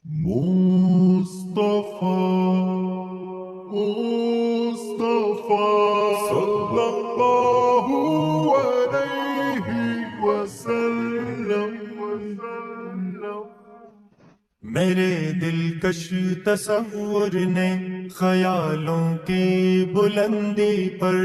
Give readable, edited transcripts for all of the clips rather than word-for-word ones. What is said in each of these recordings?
مصطفى مصطفى صلى الله عليه وسلم میرے دلکش تصور نے خیالوں کی بلندی پر،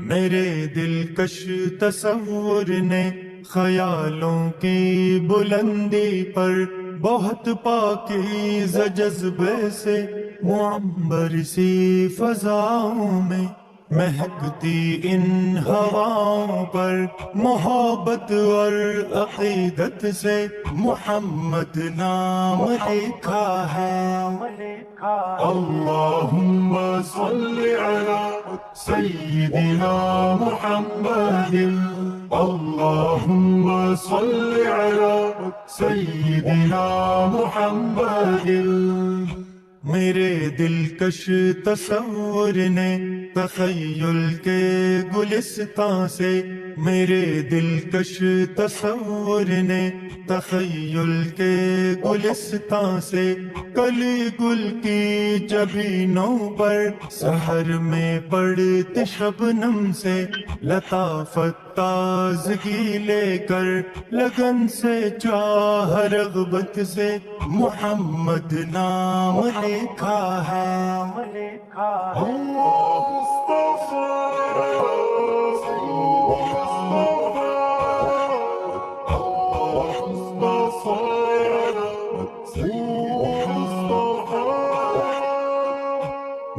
میرے دلکش تصور نے خیالوں کی بلندی پر بہت پاکیزہ جذبے سے معمر سی فضاؤں میں مہکتی ان ہواؤں پر محبت اور عقیدت سے محمد نام لکھا ہے۔ اللہم صل علی سیدنا محمد، اللہم صل علی سیدنا محمد۔ میرے دلکش تصور نے تخیل کے گلستان سے، میرے دلکش تصور نے تخیل کے گلستان سے کلی گل کی جبینوں پر سحر میں پڑتے شبنم سے لطافت تازگی لے کر لگن سے چاہ رغبت سے محمد نام لکھا ہے۔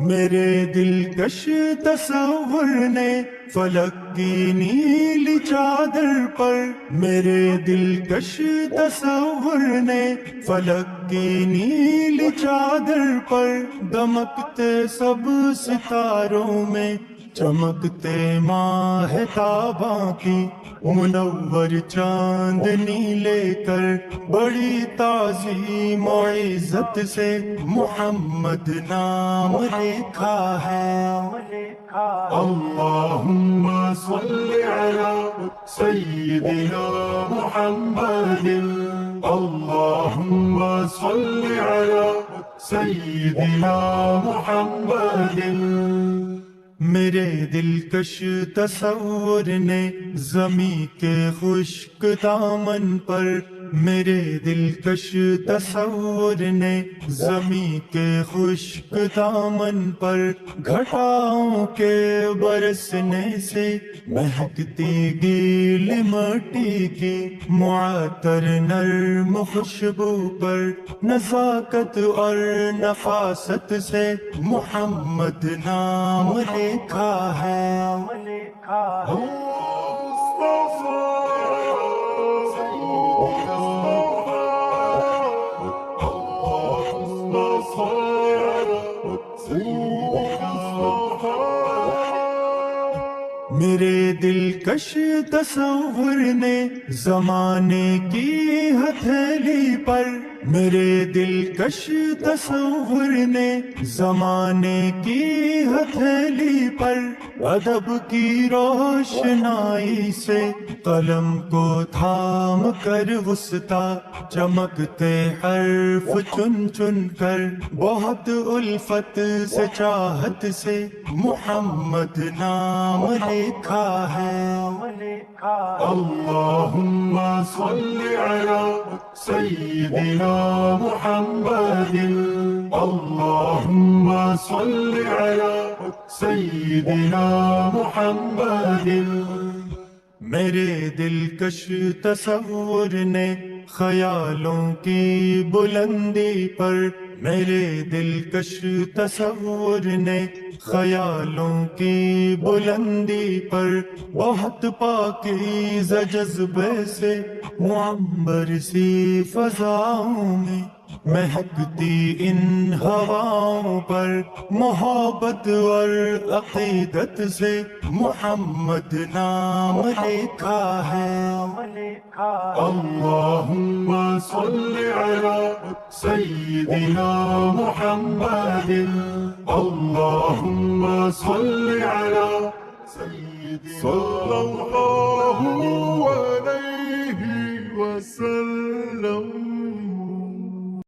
میرے دلکش تصور نے فلک کی نیلی چادر پر، میرے دلکش تصور نے فلک کی نیلی چادر پر دمکتے سب ستاروں میں چمکتے ماہ تاباں کی منور چاندنی لے کر بڑی تعظیم و عزت سے محمد نام لکھا ہے۔ اللہم صل علی سیدنا محمد، اللہم صل علی سیدنا محمد۔ میرے دلکش تصور نے زمیں کے خشک دامن پر، میرے دلکش تصور نے زمیں کے خشک دامن پر گھٹاؤں کے برسنے سے مہکتی گیل مٹی کی معطر نرم خوشبو پر نزاکت اور نفاست سے محمد نام لکھا ہے۔ میرے دلکش تصور نے زمانے کی ہتھیلی پر، میرے دلکش تصور نے زمانے کی ہتھیلی پر ادب کی روشنائی سے قلم کو تھام کر وسطی چمکتے حرف چن چن کر بہت الفت سے چاہت سے محمد نام لکھا ہے۔ اللہم صل علی سیدنا محمد، اللہم صل علی سیدنا محمد۔ میرے دلکش تصور نے خیالوں کی بلندی پر، میرے دلکش تصور نے خیالوں کی بلندی پر بہت پاکیزہ جذبے سے معمر سی فضاؤں میں مہکتی ان ہواؤں پر محبت اور عقیدت سے محمد نام لکھا ہے۔ اللہم صل علی سیدنا محمد، اللہم صل علی صلی اللہ علیہ وسلم۔